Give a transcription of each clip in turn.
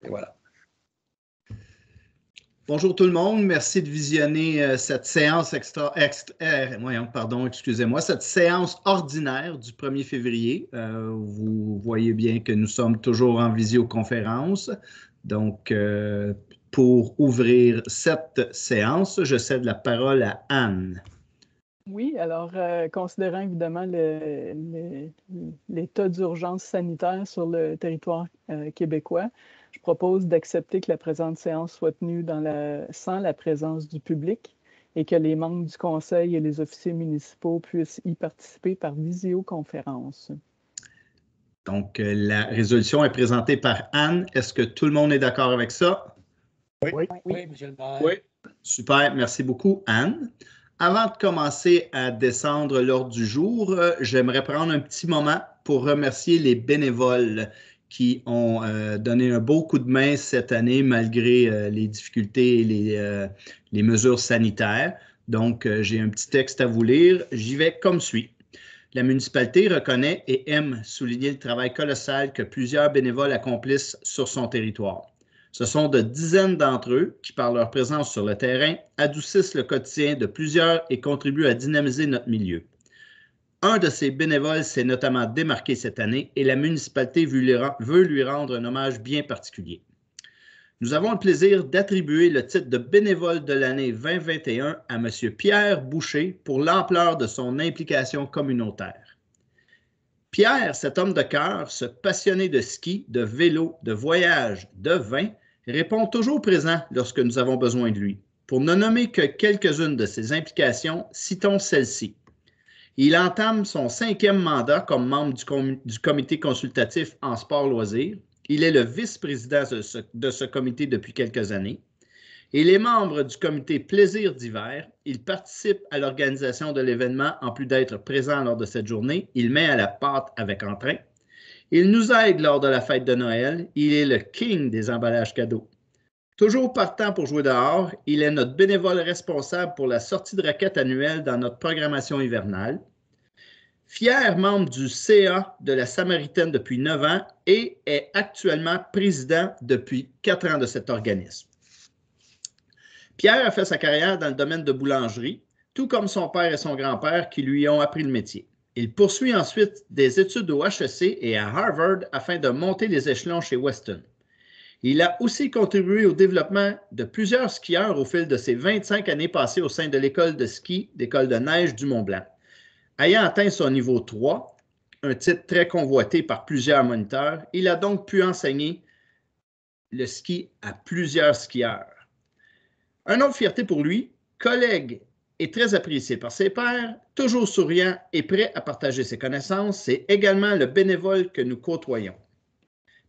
Et voilà. Bonjour tout le monde, merci de visionner cette séance cette séance ordinaire du 1er février. Vous voyez bien que nous sommes toujours en visioconférence. Donc, pour ouvrir cette séance, je cède la parole à Anne. Oui, alors, considérant évidemment l'état d'urgence sanitaire sur le territoire québécois, je propose d'accepter que la présente séance soit tenue sans la présence du public et que les membres du conseil et les officiers municipaux puissent y participer par visioconférence. Donc, la résolution est présentée par Anne. Est-ce que tout le monde est d'accord avec ça? Oui, monsieur le maire. Oui. Super, merci beaucoup, Anne. Avant de commencer à descendre l'ordre du jour, j'aimerais prendre un petit moment pour remercier les bénévoles qui ont donné un beau coup de main cette année malgré les difficultés et les mesures sanitaires. Donc, j'ai un petit texte à vous lire. J'y vais comme suit. La municipalité reconnaît et aime souligner le travail colossal que plusieurs bénévoles accomplissent sur son territoire. Ce sont de dizaines d'entre eux qui, par leur présence sur le terrain, adoucissent le quotidien de plusieurs et contribuent à dynamiser notre milieu. Un de ces bénévoles s'est notamment démarqué cette année et la municipalité veut lui rendre un hommage bien particulier. Nous avons le plaisir d'attribuer le titre de bénévole de l'année 2021 à M. Pierre Boucher pour l'ampleur de son implication communautaire. Pierre, cet homme de cœur, ce passionné de ski, de vélo, de voyage, de vin, répond toujours présent lorsque nous avons besoin de lui. Pour ne nommer que quelques-unes de ses implications, citons celle-ci. Il entame son 5e mandat comme membre du comité consultatif en sport-loisirs. Il est le vice-président de ce comité depuis quelques années. Il est membre du comité Plaisir d'hiver. Il participe à l'organisation de l'événement en plus d'être présent lors de cette journée. Il met à la pâte avec entrain. Il nous aide lors de la fête de Noël. Il est le king des emballages cadeaux. Toujours partant pour jouer dehors, il est notre bénévole responsable pour la sortie de raquettes annuelle dans notre programmation hivernale. Fier membre du CA de la Samaritaine depuis 9 ans et est actuellement président depuis 4 ans de cet organisme. Pierre a fait sa carrière dans le domaine de boulangerie, tout comme son père et son grand-père qui lui ont appris le métier. Il poursuit ensuite des études au HEC et à Harvard afin de monter les échelons chez Weston. Il a aussi contribué au développement de plusieurs skieurs au fil de ses 25 années passées au sein de l'école de ski d'école de neige du Mont-Blanc. Ayant atteint son niveau 3, un titre très convoité par plusieurs moniteurs, il a donc pu enseigner le ski à plusieurs skieurs. Une autre fierté pour lui, collègue et très apprécié par ses pairs, toujours souriant et prêt à partager ses connaissances, c'est également le bénévole que nous côtoyons.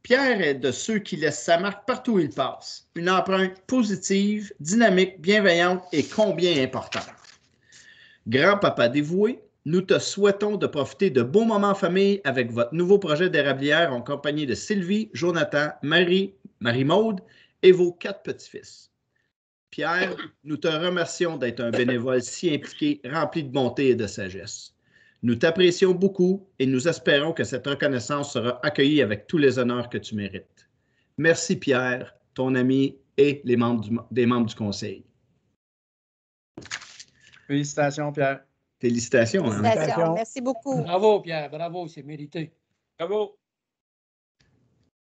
Pierre est de ceux qui laissent sa marque partout où il passe, une empreinte positive, dynamique, bienveillante et combien importante. Grand-papa dévoué, nous te souhaitons de profiter de beaux moments en famille avec votre nouveau projet d'érablière en compagnie de Sylvie, Jonathan, Marie-Maude et vos 4 petits-fils. Pierre, nous te remercions d'être un bénévole si impliqué, rempli de bonté et de sagesse. Nous t'apprécions beaucoup et nous espérons que cette reconnaissance sera accueillie avec tous les honneurs que tu mérites. Merci Pierre, ton ami et des membres du conseil. Félicitations, Pierre. Félicitations. Félicitations. Merci beaucoup. Bravo, Pierre. Bravo, c'est mérité. Bravo.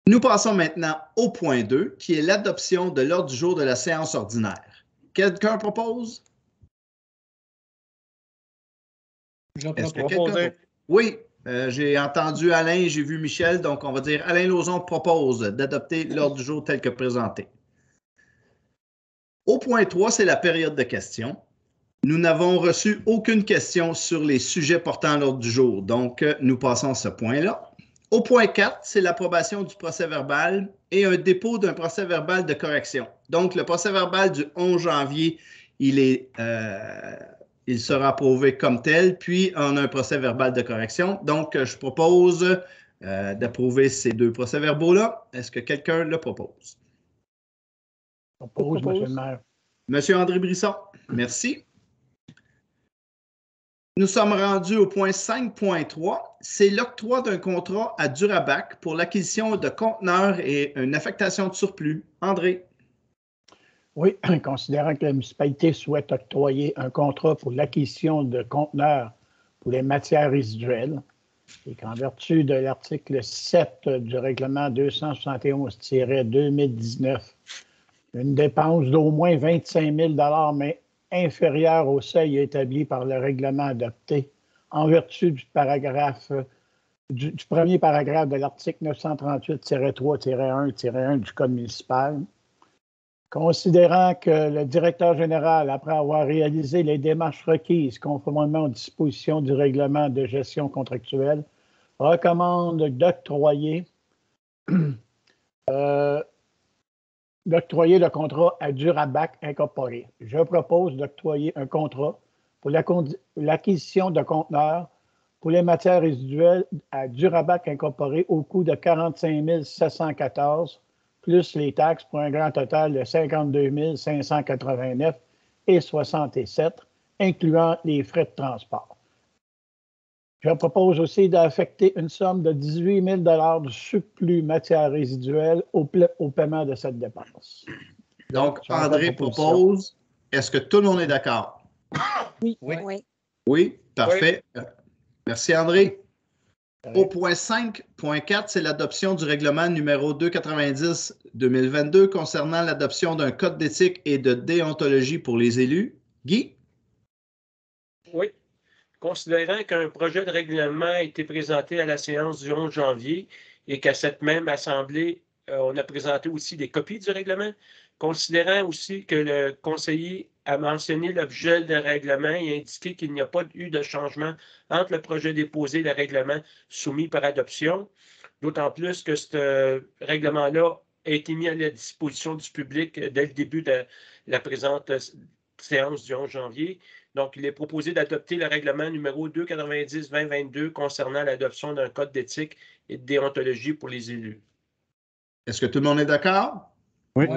Nous passons maintenant au point 2, qui est l'adoption de l'ordre du jour de la séance ordinaire. Quelqu'un propose? Je propose. Oui, j'ai entendu Alain, j'ai vu Michel, donc on va dire Alain Lauzon propose d'adopter l'ordre du jour tel que présenté. Au point 3, c'est la période de questions. Nous n'avons reçu aucune question sur les sujets portant l'ordre du jour, donc nous passons à ce point-là. Au point 4, c'est l'approbation du procès-verbal et un dépôt d'un procès-verbal de correction. Donc, le procès-verbal du 11 janvier, il sera approuvé comme tel, puis on a un procès-verbal de correction. Donc, je propose d'approuver ces 2 procès-verbaux-là. Est-ce que quelqu'un le propose? Propose, M. le maire. Monsieur André Brisson, merci. Nous sommes rendus au point 5.3. C'est l'octroi d'un contrat à Durabac pour l'acquisition de conteneurs et une affectation de surplus. André. Oui, considérant que la municipalité souhaite octroyer un contrat pour l'acquisition de conteneurs pour les matières résiduelles et qu'en vertu de l'article 7 du règlement 271-2019, une dépense d'au moins 25 000 mais inférieure au seuil établi par le règlement adopté en vertu du premier paragraphe de l'article 938-3-1-1 du Code municipal. Considérant que le directeur général, après avoir réalisé les démarches requises conformément aux dispositions du règlement de gestion contractuelle, recommande d'octroyer le contrat à Durabac Incorporé. Je propose d'octroyer un contrat pour l'acquisition de conteneurs pour les matières résiduelles à Durabac Incorporé au coût de 45 714 plus les taxes pour un grand total de 52 589,67, incluant les frais de transport. Je propose aussi d'affecter une somme de 18 000 de surplus matières résiduelles au paiement de cette dépense. Donc, André propose. Est-ce que tout le monde est d'accord? Oui. Oui, parfait. Oui. Merci, André. Au point 5.4, c'est l'adoption du règlement numéro 290-2022 concernant l'adoption d'un code d'éthique et de déontologie pour les élus. Guy? Oui. Considérant qu'un projet de règlement a été présenté à la séance du 11 janvier et qu'à cette même assemblée, on a présenté aussi des copies du règlement, considérant aussi que le conseiller a mentionné l'objet du règlement et indiqué qu'il n'y a pas eu de changement entre le projet déposé et le règlement soumis par adoption, d'autant plus que ce règlement-là a été mis à la disposition du public dès le début de la présente séance du 11 janvier. Donc, il est proposé d'adopter le règlement numéro 290-2022 concernant l'adoption d'un code d'éthique et de déontologie pour les élus. Est-ce que tout le monde est d'accord? Oui.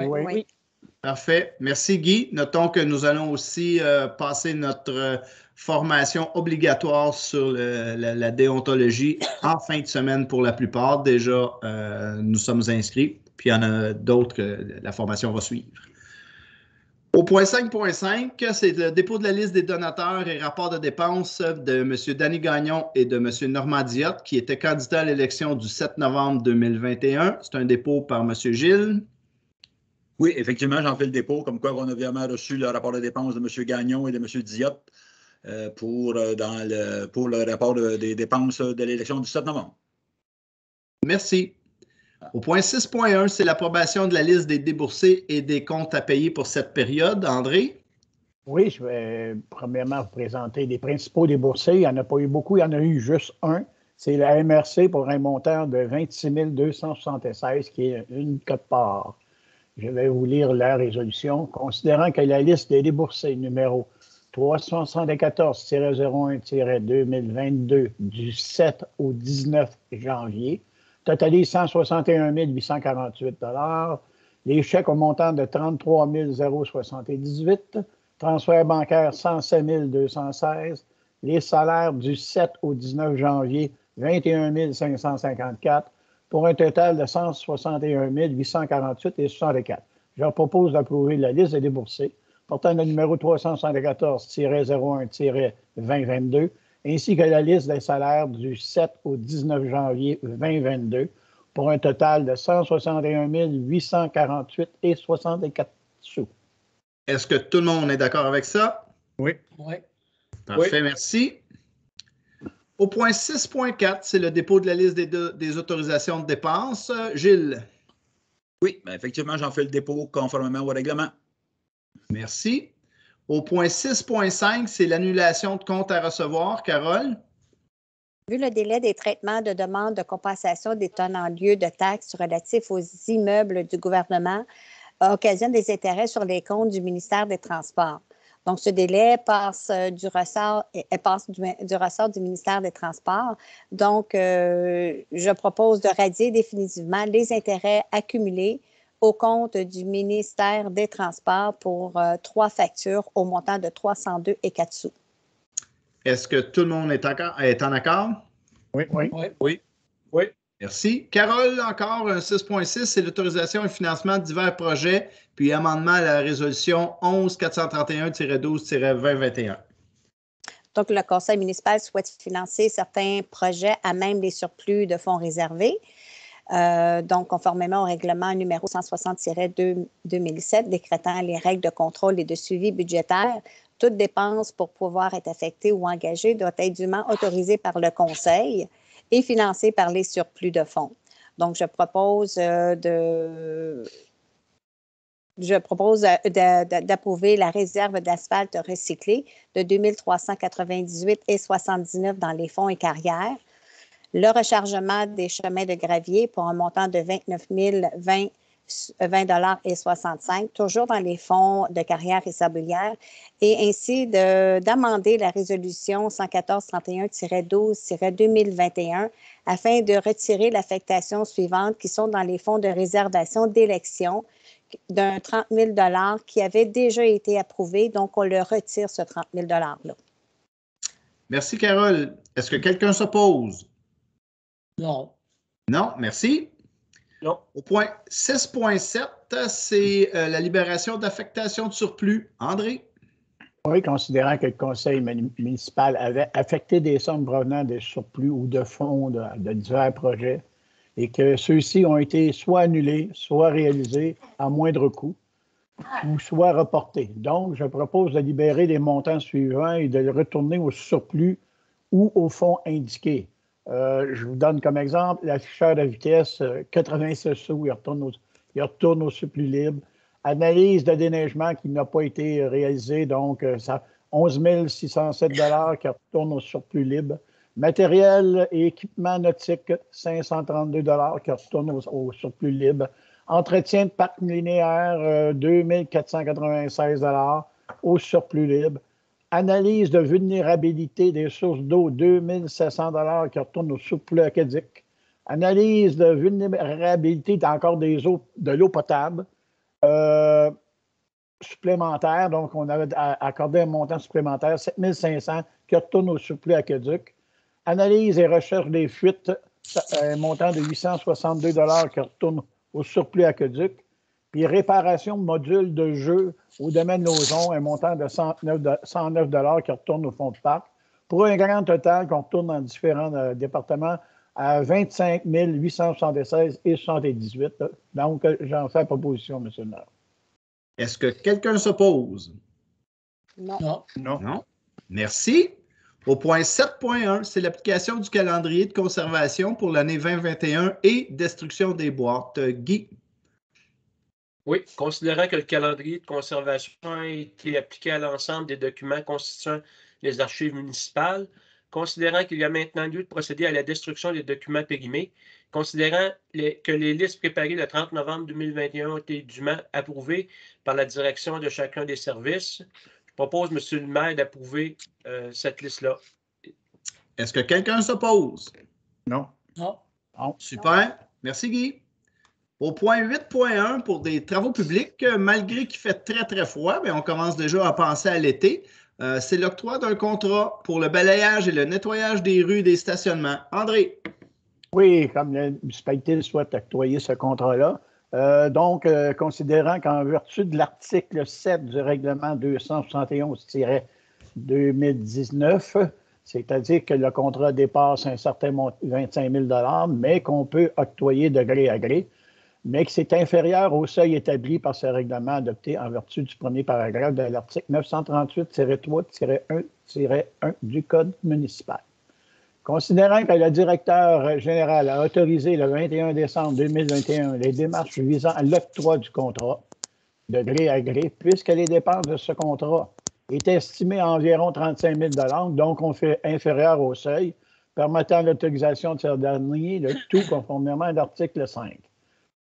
Parfait. Merci, Guy. Notons que nous allons aussi passer notre formation obligatoire sur la déontologie en fin de semaine pour la plupart. Déjà, nous sommes inscrits, puis il y en a d'autres que la formation va suivre. Au point 5.5, c'est le dépôt de la liste des donateurs et rapports de dépenses de M. Danny Gagnon et de M. Normand Diotte, qui étaient candidats à l'élection du 7 novembre 2021. C'est un dépôt par M. Gilles. Oui, effectivement, j'en fais le dépôt, comme quoi on a vraiment reçu le rapport de dépenses de M. Gagnon et de M. Diotte pour le rapport des dépenses de l'élection du 7 novembre. Merci. Au point 6.1, c'est l'approbation de la liste des déboursés et des comptes à payer pour cette période. André? Oui, je vais premièrement vous présenter les principaux déboursés. Il n'y en a pas eu beaucoup, il y en a eu juste un. C'est la MRC pour un montant de 26 276 qui est une quote-part. Je vais vous lire la résolution. Considérant que la liste des déboursés numéro 374-01-2022 du 7 au 19 janvier totalise 161 848 $, les chèques au montant de 33 078 $, transferts bancaires 107 216 $, les salaires du 7 au 19 janvier 21 554 $, pour un total de 161 848,64 $. Je leur propose d'approuver la liste des déboursés portant le numéro 374-01-2022 ainsi que la liste des salaires du 7 au 19 janvier 2022 pour un total de 161 848,64 $. Est-ce que tout le monde est d'accord avec ça? Oui. Parfait, merci. Au point 6.4, c'est le dépôt de la liste des autorisations de dépenses. Gilles? Oui, bien, effectivement, j'en fais le dépôt conformément au règlement. Merci. Au point 6.5, c'est l'annulation de comptes à recevoir. Carole? Vu le délai des traitements de demandes de compensation des tenants lieu de taxes relatifs aux immeubles du gouvernement occasionne des intérêts sur les comptes du ministère des Transports. Donc, ce délai passe du ressort du ministère des Transports. Donc, je propose de radier définitivement les intérêts accumulés au compte du ministère des Transports pour 3 factures au montant de 302 et 4 sous. Est-ce que tout le monde est en accord? Oui. Oui. Merci. Carole, encore un 6.6, c'est l'autorisation et financement de divers projets, puis amendement à la résolution 11-431-12-2021. Donc, le conseil municipal souhaite financer certains projets à même les surplus de fonds réservés. Donc, conformément au règlement numéro 160-2007 décrétant les règles de contrôle et de suivi budgétaire, toute dépense pour pouvoir être affectée ou engagée doit être dûment autorisée par le conseil et financée par les surplus de fonds. Donc, je propose d'approuver la réserve d'asphalte recyclé de 2398,79 dans les fonds et carrières, le rechargement des chemins de gravier pour un montant de 29 020,65 $, toujours dans les fonds de carrière et sablière, et ainsi d'amender la résolution 114-31-12-2021 afin de retirer l'affectation suivante qui sont dans les fonds de réservation d'élection d'un 30 000 $ qui avait déjà été approuvé. Donc, on le retire, ce 30 000 $-là. Merci, Carole. Est-ce que quelqu'un s'oppose? Non. Non, merci. Non. Au point 6.7, c'est la libération d'affectation de surplus. André? Oui, considérant que le conseil municipal avait affecté des sommes provenant des surplus ou de fonds de divers projets et que ceux-ci ont été soit annulés, soit réalisés à moindre coût ou soit reportés. Donc, je propose de libérer les montants suivants et de les retourner au surplus ou au fonds indiqué. Je vous donne comme exemple l'afficheur de vitesse 86 sous, il retourne au surplus libre. Analyse de déneigement qui n'a pas été réalisée, donc ça 11 607 $ qui retourne au surplus libre. Matériel et équipement nautique, 532 $ qui retourne au surplus libre. Entretien de parc linéaire, 2 496 $ au surplus libre. Analyse de vulnérabilité des sources d'eau, 2 700 $ qui retournent au surplus aqueduc. Analyse de vulnérabilité encore de l'eau potable supplémentaire. Donc, on avait accordé un montant supplémentaire, 7 500 qui retourne au surplus aqueduc. Analyse et recherche des fuites, un montant de 862 $ qui retourne au surplus aqueduc. Puis réparation de modules de jeu au domaine Lauson, un montant de 109 $ qui retourne au fonds de parc, pour un grand total qu'on retourne dans différents départements à 25 876,78 $. Donc, j'en fais proposition, M. le maire. Est-ce que quelqu'un s'oppose? Non. Non. Merci. Au point 7.1, c'est l'application du calendrier de conservation pour l'année 2021 et destruction des boîtes. Guy? Oui, considérant que le calendrier de conservation a été appliqué à l'ensemble des documents constituant les archives municipales, considérant qu'il y a maintenant lieu de procéder à la destruction des documents périmés, considérant que les listes préparées le 30 novembre 2021 ont été dûment approuvées par la direction de chacun des services, je propose, M. le maire, d'approuver cette liste-là. Est-ce que quelqu'un s'oppose? Non. Super. Merci, Guy. Au point 8.1, pour des travaux publics, malgré qu'il fait très, très froid, mais on commence déjà à penser à l'été, c'est l'octroi d'un contrat pour le balayage et le nettoyage des rues et des stationnements. André? Oui, comme la municipalité souhaite octroyer ce contrat-là. Donc, considérant qu'en vertu de l'article 7 du règlement 271-2019, c'est-à-dire que le contrat dépasse un certain montant, 25 000 $, mais qu'on peut octroyer de gré à gré, mais que c'est inférieur au seuil établi par ce règlement adopté en vertu du premier paragraphe de l'article 938-3-1-1 du Code municipal. Considérant que le directeur général a autorisé le 21 décembre 2021 les démarches visant à l'octroi du contrat de gré à gré, puisque les dépenses de ce contrat est estimé à environ 35 000 $, donc on fait inférieur au seuil, permettant l'autorisation de ce dernier, le tout conformément à l'article 5.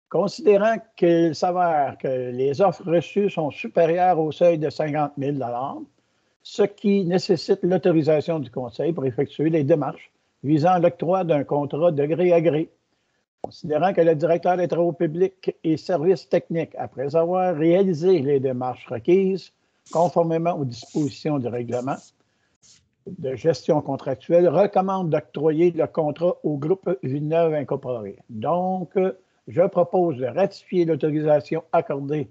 Considérant qu'il s'avère que les offres reçues sont supérieures au seuil de 50 000 $, ce qui nécessite l'autorisation du Conseil pour effectuer les démarches visant l'octroi d'un contrat de gré à gré. Considérant que le directeur des travaux publics et services techniques, après avoir réalisé les démarches requises, conformément aux dispositions du règlement, de gestion contractuelle recommande d'octroyer le contrat au groupe Villeneuve Incorporé. Donc, je propose de ratifier l'autorisation accordée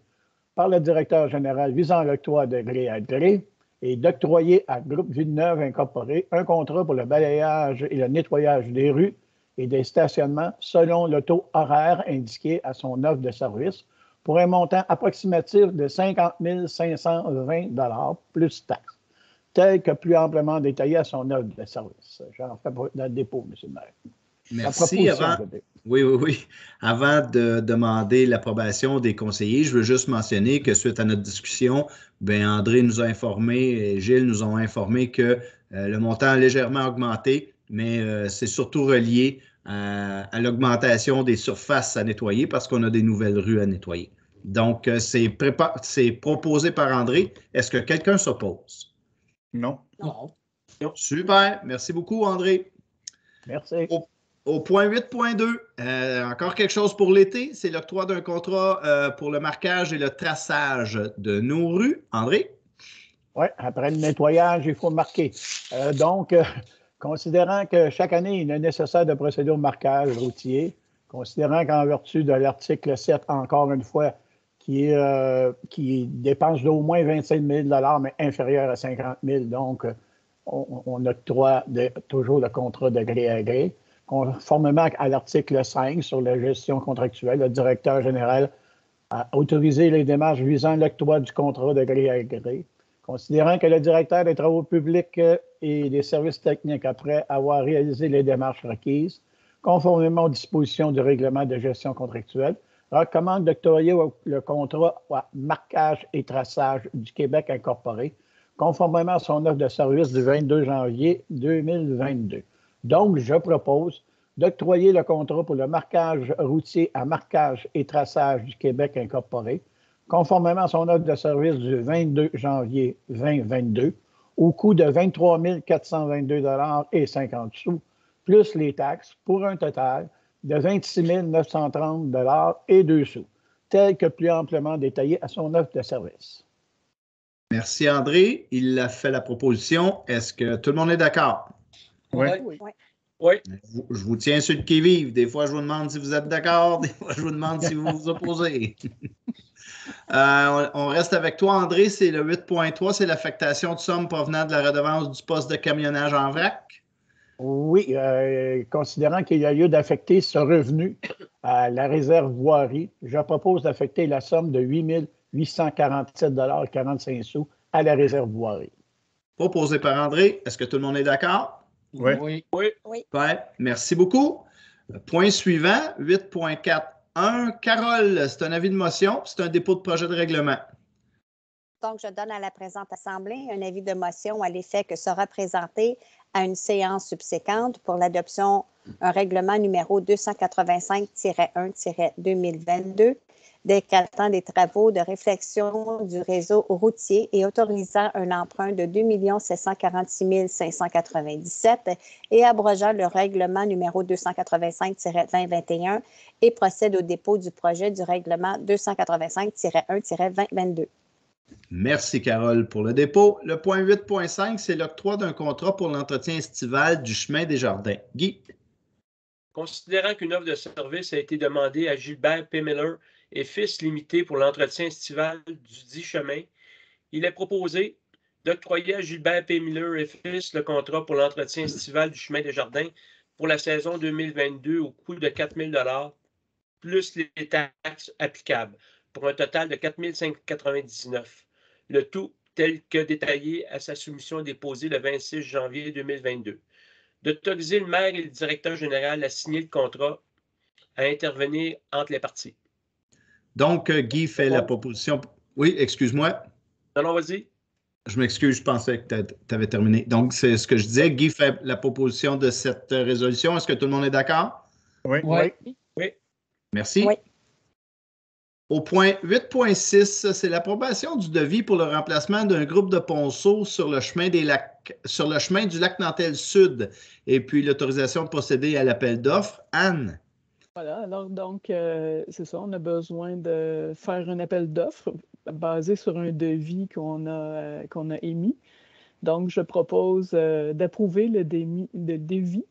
par le directeur général visant l'octroi de gré à gré et d'octroyer à Groupe Villeneuve Incorporé un contrat pour le balayage et le nettoyage des rues et des stationnements selon le taux horaire indiqué à son offre de service pour un montant approximatif de 50 520 plus taxes, tel que plus amplement détaillé à son offre de service. J'en fais dans le dépôt, M. le maire. Merci. Oui. Avant de demander l'approbation des conseillers, je veux juste mentionner que suite à notre discussion, André nous a informé et Gilles nous ont informé que le montant a légèrement augmenté, mais c'est surtout relié à l'augmentation des surfaces à nettoyer parce qu'on a des nouvelles rues à nettoyer. Donc, c'est proposé par André. Est-ce que quelqu'un s'oppose? Non. Non. Super. Merci beaucoup, André. Merci. Au point 8.2, encore quelque chose pour l'été, c'est l'octroi d'un contrat pour le marquage et le traçage de nos rues. André? Oui, après le nettoyage, il faut marquer. Donc, considérant que chaque année, il est nécessaire de procéder au marquage routier, considérant qu'en vertu de l'article 7, encore une fois, qui dépense d'au moins 25 000 $ mais inférieur à 50 000 donc on octroie toujours le contrat de gré à gré. Conformément à l'article 5 sur la gestion contractuelle, le directeur général a autorisé les démarches visant l'octroi du contrat de gré à gré. Considérant que le directeur des travaux publics et des services techniques, après avoir réalisé les démarches requises, conformément aux dispositions du règlement de gestion contractuelle, recommande d'octroyer le contrat à marquage et traçage du Québec Incorporé, conformément à son offre de service du 22 janvier 2022. Donc, je propose d'octroyer le contrat pour le marquage routier à marquage et traçage du Québec Incorporé, conformément à son offre de service du 22 janvier 2022, au coût de 23 422,50 $, plus les taxes, pour un total de 26 930 et 2 sous, tel que plus amplement détaillé à son offre de service. Merci, André. Il a fait la proposition. Est-ce que tout le monde est d'accord? Oui. Je vous tiens sur le qui-vive. Des fois, je vous demande si vous êtes d'accord. Des fois, je vous demande si vous vous opposez. On reste avec toi, André. C'est le 8.3. C'est l'affectation de sommes provenant de la redevance du poste de camionnage en vrac. Oui, considérant qu'il y a lieu d'affecter ce revenu à la réserve voirie, je propose d'affecter la somme de 8 847,45 $ à la réserve voirie. Proposé par André. Est-ce que tout le monde est d'accord? Oui. Ouais, merci beaucoup. Point suivant, 8.4.1. Carole, c'est un avis de motion, c'est un dépôt de projet de règlement. Donc, je donne à la présente Assemblée un avis de motion à l'effet que sera présenté à une séance subséquente pour l'adoption un règlement numéro 285-1-2022 décrétant des travaux de réflexion du réseau routier et autorisant un emprunt de 2 746 597 et abrogeant le règlement numéro 285-2021 et procède au dépôt du projet du règlement 285-1-2022. Merci, Carole, pour le dépôt. Le point 8.5, c'est l'octroi d'un contrat pour l'entretien estival du chemin des Jardins. Guy. Considérant qu'une offre de service a été demandée à Gilbert P. Miller et Fils Limité pour l'entretien estival du dit chemin, il est proposé d'octroyer à Gilbert P. Miller et Fils le contrat pour l'entretien estival du chemin des Jardins pour la saison 2022 au coût de 4 000 $ plus les taxes applicables, pour un total de 4 599 $. Le tout tel que détaillé à sa soumission déposée le 26 janvier 2022. D'autoriser le maire et le directeur général à signer le contrat, à intervenir entre les parties. Donc, Guy fait la proposition. Oui, excuse-moi. Non, vas-y. Je m'excuse, je pensais que tu avais terminé. Donc, c'est ce que je disais. Guy fait la proposition de cette résolution. Est-ce que tout le monde est d'accord? Oui. Merci. Oui. Au point 8.6, c'est l'approbation du devis pour le remplacement d'un groupe de ponceaux sur le chemin du lac Nantel Sud et puis l'autorisation de procéder à l'appel d'offres. Anne. Voilà, alors donc, c'est ça, on a besoin de faire un appel d'offres basé sur un devis qu'on a émis. Donc, je propose d'approuver le devis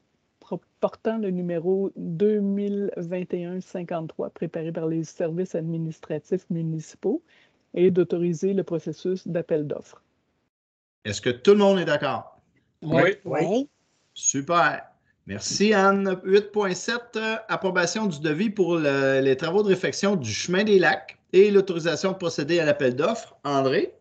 portant le numéro 2021-53 préparé par les services administratifs municipaux et d'autoriser le processus d'appel d'offres. Est-ce que tout le monde est d'accord? Oui. Oui. Super. Merci, Anne. 8.7, approbation du devis pour les travaux de réfection du chemin des lacs et l'autorisation de procéder à l'appel d'offres. André?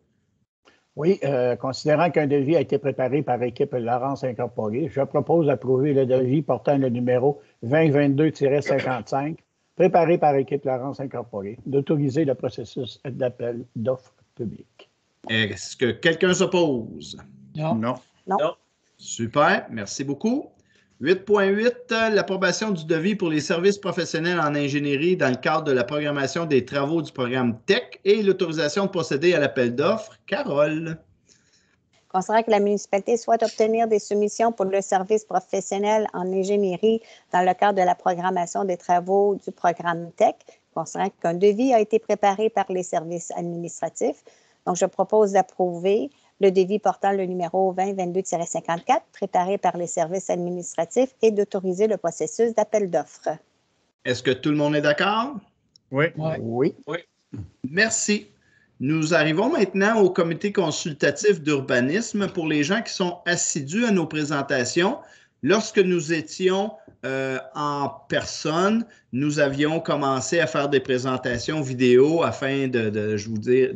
Oui, considérant qu'un devis a été préparé par l'équipe Laurence Incorporée, je propose d'approuver le devis portant le numéro 2022-55, préparé par l'équipe Laurence Incorporée, d'autoriser le processus d'appel d'offres publiques. Est-ce que quelqu'un s'oppose? Non. Non. Super, merci beaucoup. 8.8, l'approbation du devis pour les services professionnels en ingénierie dans le cadre de la programmation des travaux du programme TEC et l'autorisation de procéder à l'appel d'offres. Carole. Considérant que la municipalité souhaite obtenir des soumissions pour le service professionnel en ingénierie dans le cadre de la programmation des travaux du programme TEC, considérant qu'un devis a été préparé par les services administratifs, donc je propose d'approuver le devis portant le numéro 2022-54 préparé par les services administratifs et d'autoriser le processus d'appel d'offres. Est-ce que tout le monde est d'accord? Oui. Oui. Merci. Nous arrivons maintenant au comité consultatif d'urbanisme. Pour les gens qui sont assidus à nos présentations, lorsque nous étions en personne, nous avions commencé à faire des présentations vidéo afin d'ajouter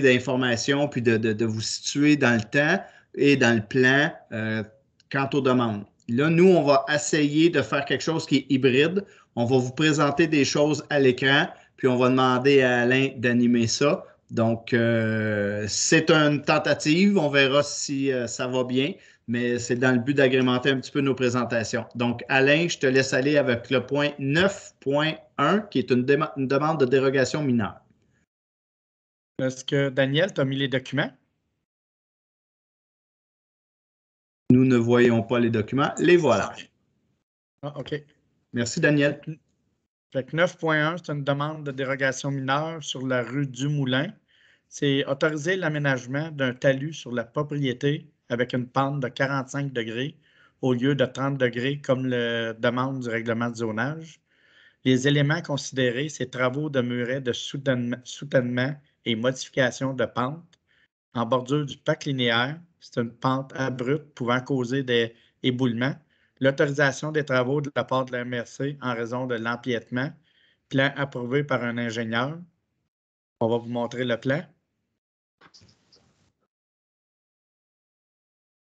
d'informations puis de vous situer dans le temps et dans le plan quant aux demandes. Là, nous, on va essayer de faire quelque chose qui est hybride. On va vous présenter des choses à l'écran, puis on va demander à Alain d'animer ça. Donc, c'est une tentative. On verra si ça va bien, mais c'est dans le but d'agrémenter un petit peu nos présentations. Donc, Alain, je te laisse aller avec le point 9.1, qui est une demande de dérogation mineure. Est-ce que, Daniel, tu as mis les documents? Nous ne voyons pas les documents. Les voilà. Ah, OK. Merci, Daniel. Fait que 9.1, c'est une demande de dérogation mineure sur la rue du Moulin. C'est autoriser l'aménagement d'un talus sur la propriété avec une pente de 45 degrés au lieu de 30 degrés comme le demande du règlement de zonage. Les éléments considérés, c'est travaux de murets de soutènement et modification de pente en bordure du parc linéaire. C'est une pente abrupte pouvant causer des éboulements. L'autorisation des travaux de la part de la MRC en raison de l'empiètement. Plan approuvé par un ingénieur. On va vous montrer le plan.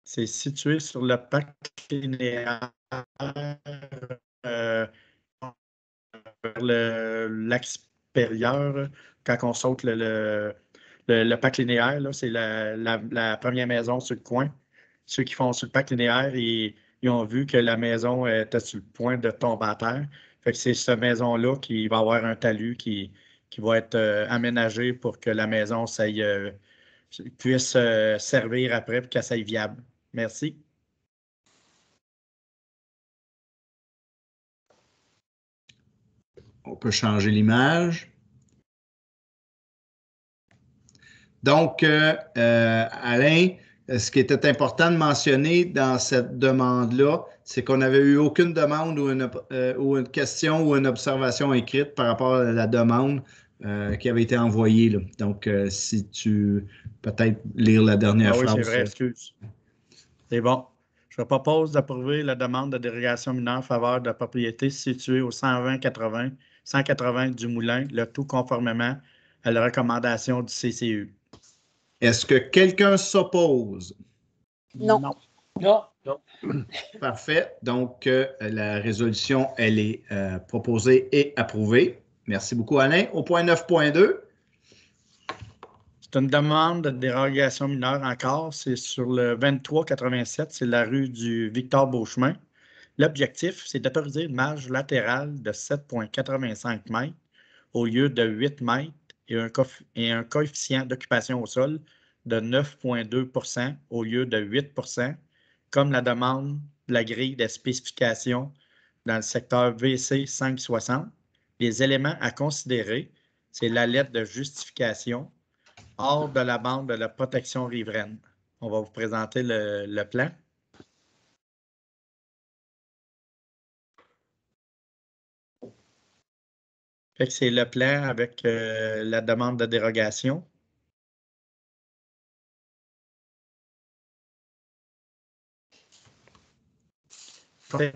C'est situé sur le parc linéaire vers l'axe supérieur. Quand on saute le parc linéaire, c'est la première maison sur le coin. Ceux qui font sur le parc linéaire, ils ont vu que la maison était sur le point de tomber à terre. Fait que c'est cette maison-là qui va avoir un talus qui va être aménagé pour que la maison puisse servir après et qu'elle soit viable. Merci. On peut changer l'image. Donc, Alain, ce qui était important de mentionner dans cette demande-là, c'est qu'on n'avait eu aucune demande ou une question ou une observation écrite par rapport à la demande qui avait été envoyée, là. Donc, si tu peut-être lire la dernière phrase. Oui, c'est vrai, excuse. C'est bon. Je propose d'approuver la demande de dérogation mineure en faveur de la propriété située au 180 du Moulin, le tout conformément à la recommandation du CCU. Est-ce que quelqu'un s'oppose? Non. Non. Parfait. Donc, la résolution, elle est proposée et approuvée. Merci beaucoup, Alain. Au point 9.2. C'est une demande de dérogation mineure encore. C'est sur le 2387, c'est la rue du Victor-Beauchemin. L'objectif, c'est d'autoriser une marge latérale de 7,85 mètres au lieu de 8 mètres et un coefficient d'occupation au sol de 9,2 % au lieu de 8 %, comme la demande de la grille des spécifications dans le secteur VC 560. Les éléments à considérer, c'est la lettre de justification, hors de la bande de la protection riveraine. On va vous présenter le plan. C'est le plan avec la demande de dérogation. Les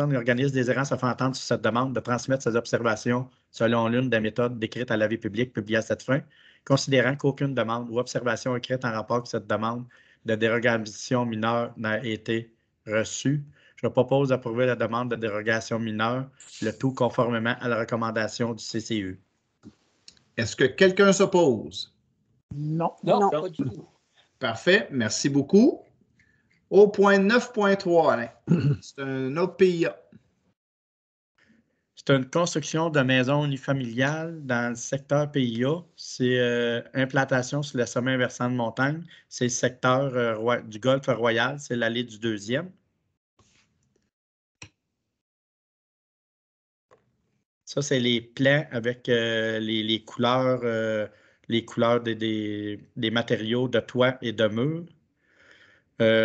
organismes désirant se faire entendre sur cette demande de transmettre ses observations selon l'une des méthodes décrites à l'avis public publié à cette fin, considérant qu'aucune demande ou observation écrite en rapport avec cette demande de dérogation mineure n'a été reçue. Je propose d'approuver la demande de dérogation mineure, le tout conformément à la recommandation du CCE. Est-ce que quelqu'un s'oppose? Non. Non, pas du tout. Parfait, merci beaucoup. Au point 9.3, Alain, c'est un autre PIA. C'est une construction de maisons unifamiliales dans le secteur PIA. C'est implantation sur le sommet versant de montagne. C'est le secteur du Golfe Royal, c'est l'allée du 2e. Ça, c'est les plans avec les couleurs des matériaux de toit et de mur.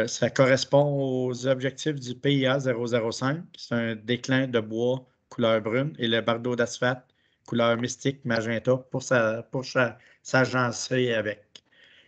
Ça correspond aux objectifs du PIA 005. C'est un déclin de bois couleur brune et le bardeau d'asphalte couleur mystique magenta pour s'agencer avec.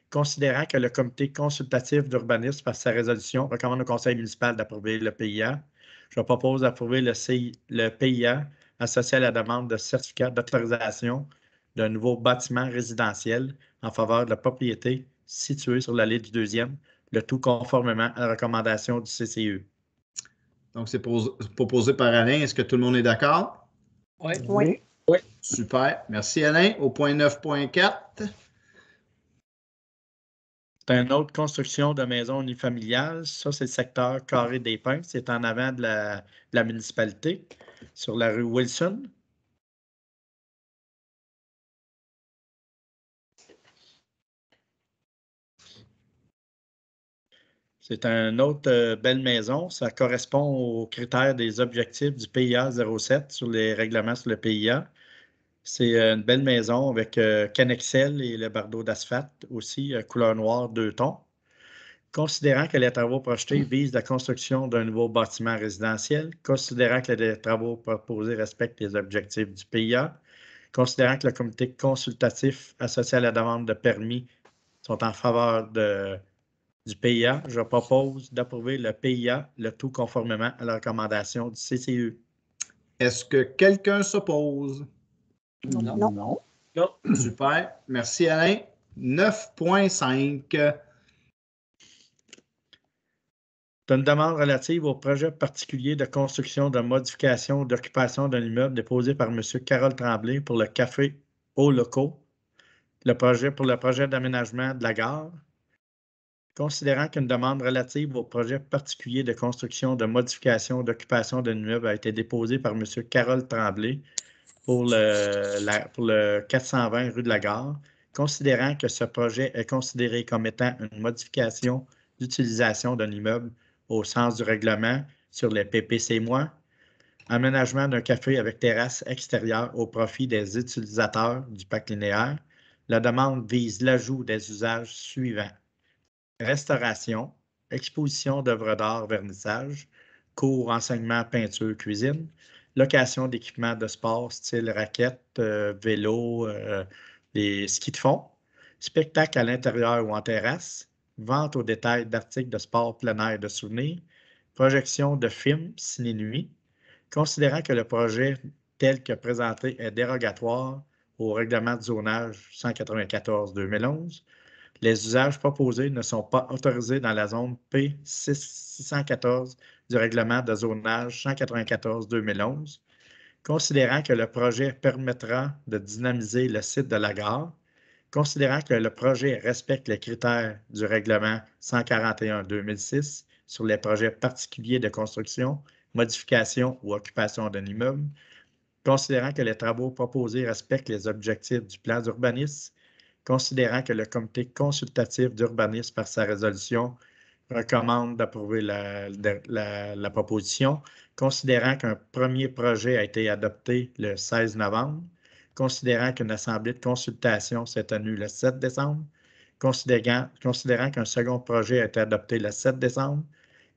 Considérant que le comité consultatif d'urbanisme, par sa résolution, recommande au conseil municipal d'approuver le PIA, je propose d'approuver le PIA associé à la demande de certificat d'autorisation d'un nouveau bâtiment résidentiel en faveur de la propriété située sur l'allée du 2e, le tout conformément à la recommandation du CCE. Donc, c'est proposé par Alain. Est-ce que tout le monde est d'accord? Oui. Oui. Super. Merci, Alain. Au point 9.4. C'est une autre construction de maisons unifamiliales. Ça, c'est le secteur Carré des Pins. C'est en avant de la municipalité, sur la rue Wilson. C'est une autre belle maison. Ça correspond aux critères des objectifs du PIA 07 sur les règlements sur le PIA. C'est une belle maison avec Canexel et le bardeau d'asphalte aussi, couleur noire 2 tons. Considérant que les travaux projetés visent la construction d'un nouveau bâtiment résidentiel, considérant que les travaux proposés respectent les objectifs du PIA, considérant que le comité consultatif associé à la demande de permis sont en faveur du PIA, je propose d'approuver le PIA, le tout conformément à la recommandation du CCE. Est-ce que quelqu'un s'oppose? Non. Super. Merci, Alain. 9.5. C'est une demande relative au projet particulier de construction, de modification ou d'occupation d'un immeuble déposé par M. Carole Tremblay pour le café Aux Locaux, pour le projet d'aménagement de la gare. Considérant qu'une demande relative au projet particulier de construction, de modification ou d'occupation d'un immeuble a été déposée par M. Carole Tremblay pour le 420 rue de la Gare, considérant que ce projet est considéré comme étant une modification d'utilisation d'un immeuble au sens du règlement sur les PPC-, aménagement d'un café avec terrasse extérieure au profit des utilisateurs du parc linéaire, la demande vise l'ajout des usages suivants: restauration, exposition d'œuvres d'art, vernissage, cours, enseignement, peinture, cuisine, location d'équipements de sport style raquettes, vélo, des skis de fond, spectacle à l'intérieur ou en terrasse, vente au détail d'articles de sport plein air de souvenirs, projection de films ciné-nuit. Considérant que le projet tel que présenté est dérogatoire au règlement de zonage 194-2011, les usages proposés ne sont pas autorisés dans la zone P614 du règlement de zonage 194-2011. Considérant que le projet permettra de dynamiser le site de la gare, considérant que le projet respecte les critères du règlement 141-2006 sur les projets particuliers de construction, modification ou occupation d'un immeuble, considérant que les travaux proposés respectent les objectifs du plan d'urbanisme, considérant que le comité consultatif d'urbanisme, par sa résolution, recommande d'approuver la proposition, considérant qu'un premier projet a été adopté le 16 novembre, considérant qu'une assemblée de consultation s'est tenue le 7 décembre, considérant qu'un second projet a été adopté le 7 décembre,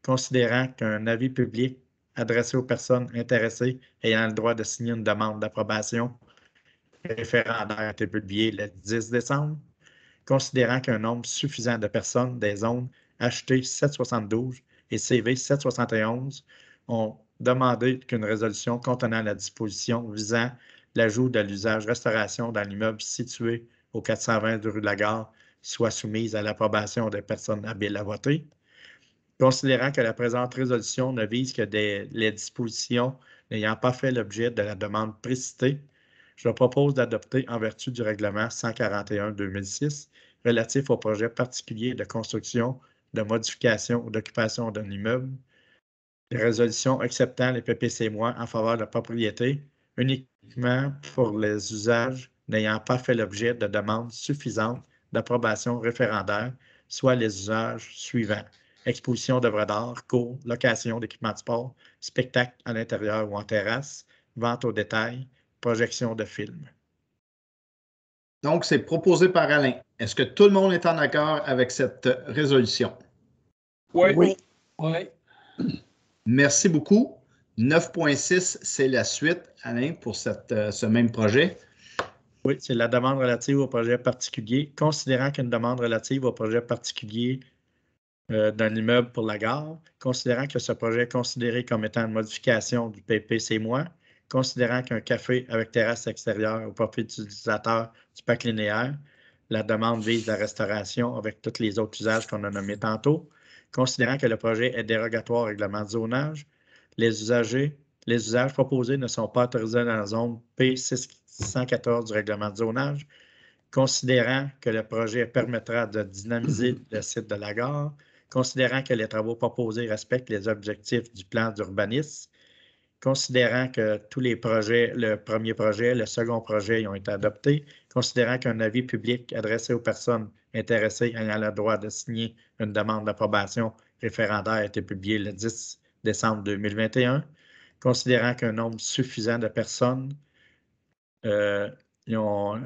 considérant qu'un avis public adressé aux personnes intéressées ayant le droit de signer une demande d'approbation référendaire a été publié le 10 décembre, considérant qu'un nombre suffisant de personnes des zones HT 772 et CV 771 ont demandé qu'une résolution contenant la disposition visant l'ajout de l'usage restauration dans l'immeuble situé au 420 rue de la Gare soit soumise à l'approbation des personnes habiles à voter. Considérant que la présente résolution ne vise que les dispositions n'ayant pas fait l'objet de la demande précitée, je propose d'adopter en vertu du règlement 141-2006 relatif au projet particulier de construction, de modification ou d'occupation d'un immeuble, les résolutions acceptant les PPC- en faveur de la propriété uniquement pour les usages n'ayant pas fait l'objet de demandes suffisantes d'approbation référendaire, soit les usages suivants: exposition d'œuvres d'art, cours, location d'équipements de sport, spectacle à l'intérieur ou en terrasse, vente au détail, projection de films. Donc, c'est proposé par Alain. Est-ce que tout le monde est en accord avec cette résolution? Oui. Oui. Merci beaucoup. 9.6, c'est la suite, Alain, pour ce même projet. Oui, c'est la demande relative au projet particulier. Considérant qu'une demande relative au projet particulier d'un immeuble pour la gare, considérant que ce projet est considéré comme étant une modification du PPC-, considérant qu'un café avec terrasse extérieure au profit d'utilisateurs du parc linéaire, la demande vise la restauration avec tous les autres usages qu'on a nommés tantôt, considérant que le projet est dérogatoire au règlement de zonage, les usages proposés ne sont pas autorisés dans la zone P614 du règlement de zonage, considérant que le projet permettra de dynamiser le site de la gare, considérant que les travaux proposés respectent les objectifs du plan d'urbanisme, considérant que tous les projets, le premier projet, le second projet, ils ont été adoptés, considérant qu'un avis public adressé aux personnes intéressées ayant le droit de signer une demande d'approbation référendaire a été publié le 10 décembre 2021, considérant qu'un nombre suffisant de personnes pour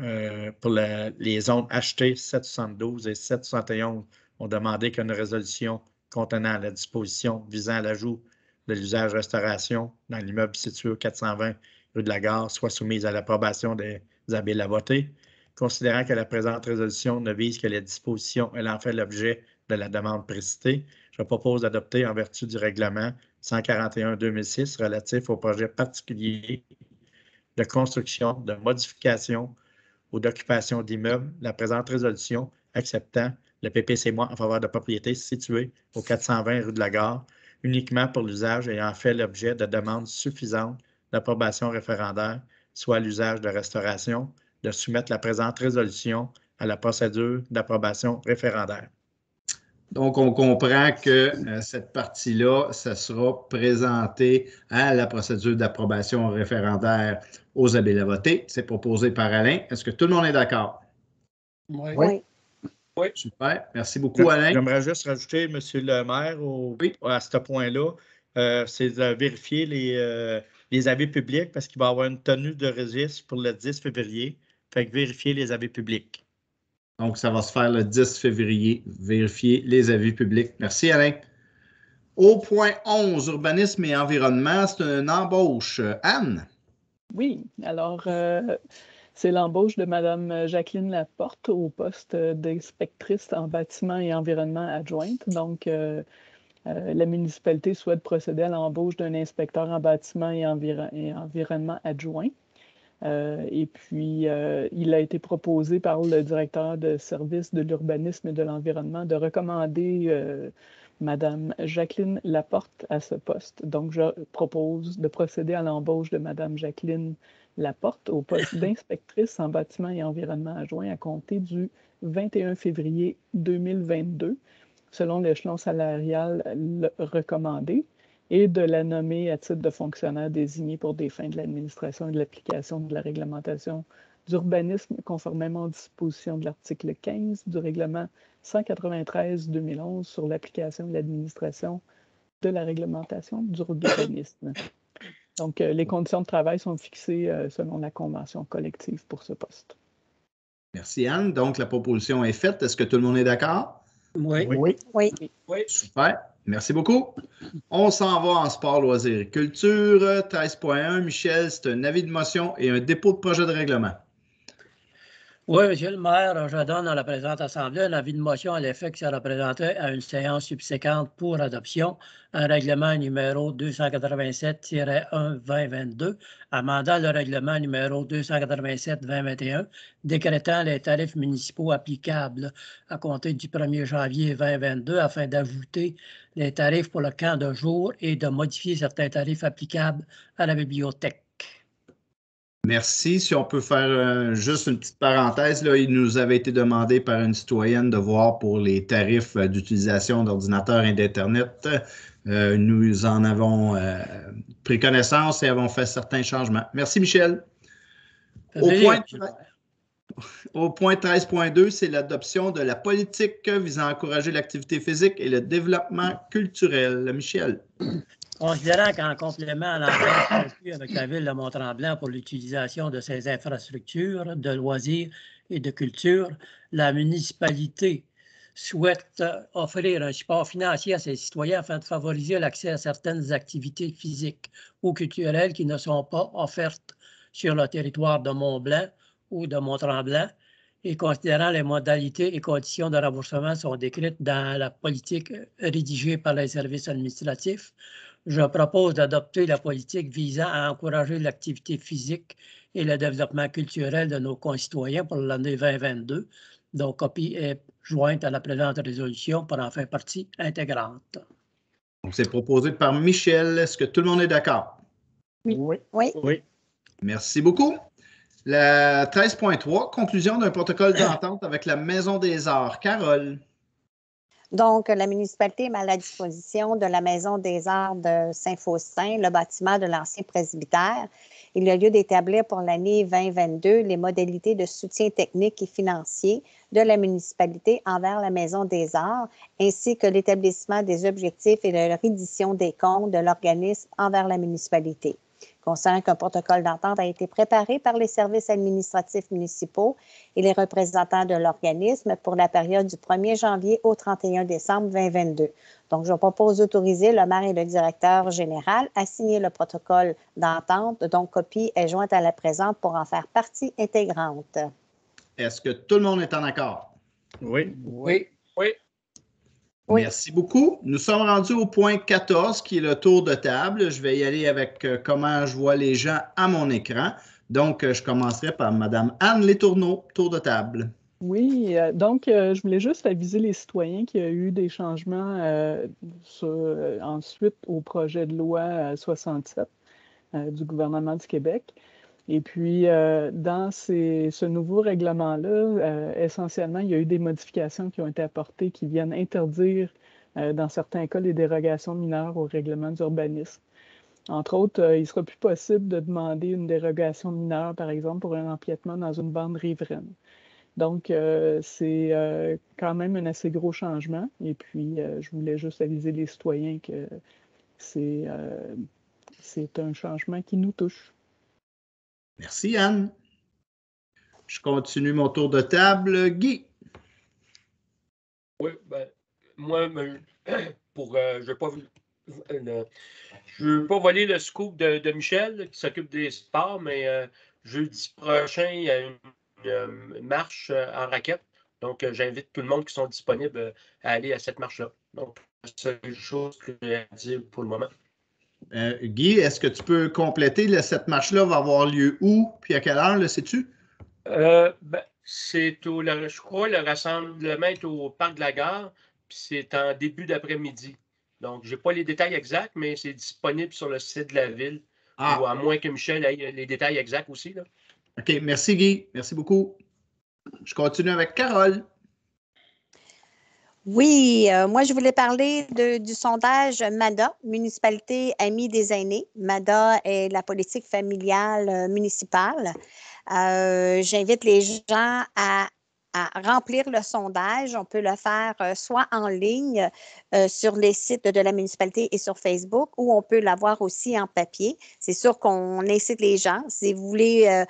les zones HT 772 et 771 ont demandé qu'une résolution contenant la disposition visant l'ajout de l'usage restauration dans l'immeuble situé au 420 rue de la Gare soit soumise à l'approbation des habiles à voter, considérant que la présente résolution ne vise que les dispositions ayant fait l'objet de la demande précitée, je propose d'adopter en vertu du règlement 141-2006 relatif au projet particulier de construction, de modification ou d'occupation d'immeubles, la présente résolution acceptant le PPC- en faveur de propriétés situées au 420 rue de la Gare, uniquement pour l'usage ayant fait l'objet de demandes suffisantes d'approbation référendaire, soit l'usage de restauration, de soumettre la présente résolution à la procédure d'approbation référendaire. Donc, on comprend que cette partie-là, ça sera présenté à la procédure d'approbation référendaire aux habiles à voter. C'est proposé par Alain. Est-ce que tout le monde est d'accord? Oui. Oui. Super. Merci beaucoup, Alain. J'aimerais juste rajouter, M. le maire, à ce point-là, c'est de vérifier les avis publics parce qu'il va y avoir une tenue de registre pour le 10 février. Fait que vérifier les avis publics. Donc, ça va se faire le 10 février. Vérifier les avis publics. Merci, Alain. Au point 11, urbanisme et environnement, c'est une embauche. Anne? Oui, alors c'est l'embauche de Mme Jacqueline Laporte au poste d'inspectrice en bâtiment et environnement adjointe. Donc, la municipalité souhaite procéder à l'embauche d'un inspecteur en bâtiment et environnement adjoint. Et puis, il a été proposé par le directeur de service de l'urbanisme et de l'environnement de recommander Mme Jacqueline Laporte à ce poste. Donc, je propose de procéder à l'embauche de Mme Jacqueline Laporte au poste d'inspectrice en bâtiment et environnement adjoint à compter du 21 février 2022, selon l'échelon salarial recommandé, et de la nommer à titre de fonctionnaire désigné pour des fins de l'administration et de l'application de la réglementation d'urbanisme conformément aux dispositions de l'article 15 du règlement 193-2011 sur l'application de l'administration de la réglementation d'urbanisme. Donc, les conditions de travail sont fixées selon la convention collective pour ce poste. Merci, Anne. Donc, la proposition est faite. Est-ce que tout le monde est d'accord? Oui. Oui. Super. Merci beaucoup. On s'en va en sport, loisirs et culture. 13.1. Michel, c'est un avis de motion et un dépôt de projet de règlement. Oui, Monsieur le maire, je donne à la présente Assemblée un avis de motion à l'effet que sera présenté à une séance subséquente pour adoption un règlement numéro 287-1-2022, amendant le règlement numéro 287-2021, décrétant les tarifs municipaux applicables à compter du 1er janvier 2022 afin d'ajouter les tarifs pour le camp de jour et de modifier certains tarifs applicables à la bibliothèque. Merci. Si on peut faire juste une petite parenthèse, là, il nous avait été demandé par une citoyenne de voir pour les tarifs d'utilisation d'ordinateurs et d'Internet. Nous en avons pris connaissance et avons fait certains changements. Merci, Michel. Au point 13.2, c'est l'adoption de la politique visant à encourager l'activité physique et le développement culturel. Michel. Considérant qu'en complément à l'entente conclue avec la Ville de Mont-Tremblant pour l'utilisation de ses infrastructures de loisirs et de culture, la municipalité souhaite offrir un support financier à ses citoyens afin de favoriser l'accès à certaines activités physiques ou culturelles qui ne sont pas offertes sur le territoire de Mont-Blanc ou de Mont-Tremblant, et considérant les modalités et conditions de remboursement sont décrites dans la politique rédigée par les services administratifs, je propose d'adopter la politique visant à encourager l'activité physique et le développement culturel de nos concitoyens pour l'année 2022, dont copie est jointe à la présente résolution pour en faire partie intégrante. Donc, c'est proposé par Michel. Est-ce que tout le monde est d'accord? Oui. Merci beaucoup. La 13.3, conclusion d'un protocole d'entente avec la Maison des Arts. Carole. Donc, la municipalité met à la disposition de la Maison des Arts de Saint-Faustin le bâtiment de l'ancien presbytère. Il a lieu d'établir pour l'année 2022 les modalités de soutien technique et financier de la municipalité envers la Maison des Arts, ainsi que l'établissement des objectifs et la reddition des comptes de l'organisme envers la municipalité. Concernant qu'un protocole d'entente a été préparé par les services administratifs municipaux et les représentants de l'organisme pour la période du 1er janvier au 31 décembre 2022. Donc, je propose d'autoriser le maire et le directeur général à signer le protocole d'entente, dont copie est jointe à la présente pour en faire partie intégrante. Est-ce que tout le monde est en accord? Oui. Merci beaucoup. Nous sommes rendus au point 14, qui est le tour de table. Je vais y aller avec comment je vois les gens à mon écran. Donc, je commencerai par Mme Anne Letourneau, tour de table. Oui, donc je voulais juste aviser les citoyens qu'il y a eu des changements ensuite au projet de loi 67 du gouvernement du Québec. Et puis, dans ce nouveau règlement-là, essentiellement, il y a eu des modifications qui ont été apportées qui viennent interdire, dans certains cas, les dérogations mineures au règlement d'urbanisme. Entre autres, il ne sera plus possible de demander une dérogation mineure, par exemple, pour un empiètement dans une bande riveraine. Donc, c'est quand même un assez gros changement. Et puis, je voulais juste aviser les citoyens que c'est un changement qui nous touche. Merci, Anne. Je continue mon tour de table. Guy. Oui, moi, je ne veux pas voler le scoop de Michel qui s'occupe des sports, mais jeudi prochain, il y a une marche en raquette. Donc, j'invite tout le monde qui sont disponibles à aller à cette marche-là. Donc, c'est une chose que j'ai à dire pour le moment. Guy, est-ce que tu peux compléter? Cette marche-là va avoir lieu où? Puis à quelle heure, le sais-tu? Je crois, le rassemblement est au Parc de la Gare, puis c'est en début d'après-midi. Donc, je n'ai pas les détails exacts, mais c'est disponible sur le site de la Ville. Ou à moins que Michel ait les détails exacts aussi, là. OK, merci Guy. Merci beaucoup. Je continue avec Carole. Oui, moi, je voulais parler du sondage MADA, Municipalité Amie des aînés. MADA est la politique familiale municipale. J'invite les gens à remplir le sondage. On peut le faire soit en ligne sur les sites de la municipalité et sur Facebook, ou on peut l'avoir aussi en papier. C'est sûr qu'on incite les gens. Si vous voulez,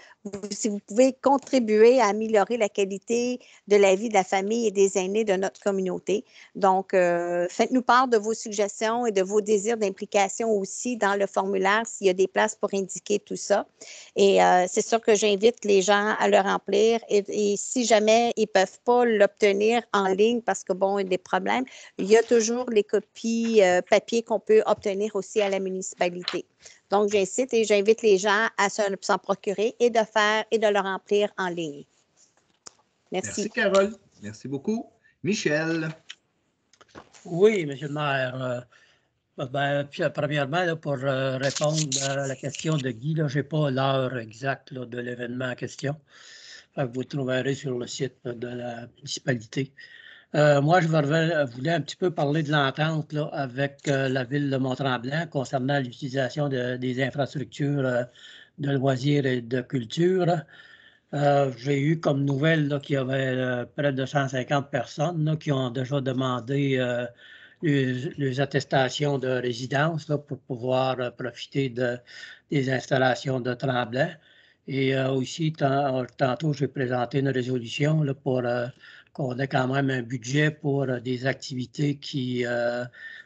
si vous pouvez contribuer à améliorer la qualité de la vie de la famille et des aînés de notre communauté. Donc, faites-nous part de vos suggestions et de vos désirs d'implication aussi dans le formulaire s'il y a des places pour indiquer tout ça. Et c'est sûr que j'invite les gens à le remplir et si jamais ils ne peuvent pas l'obtenir en ligne parce que, bon, il y a des problèmes, il y a toujours les copies papier qu'on peut obtenir aussi à la municipalité. Donc, j'incite et j'invite les gens à s'en procurer et de le remplir en ligne. Merci. Merci, Carole. Merci beaucoup. Michel. Oui, M. le maire. Premièrement, là, pour répondre à la question de Guy, je n'ai pas l'heure exacte là, de l'événement en question. Vous le trouverez sur le site de la municipalité. Moi, je voulais un petit peu parler de l'entente avec la ville de Mont-Tremblant concernant l'utilisation des infrastructures de loisirs et de culture. J'ai eu comme nouvelle qu'il y avait près de 150 personnes là, qui ont déjà demandé les attestations de résidence là, pour pouvoir profiter des installations de Tremblant. Et aussi, tantôt, j'ai présenté une résolution là, pour qu'on ait quand même un budget pour des activités qui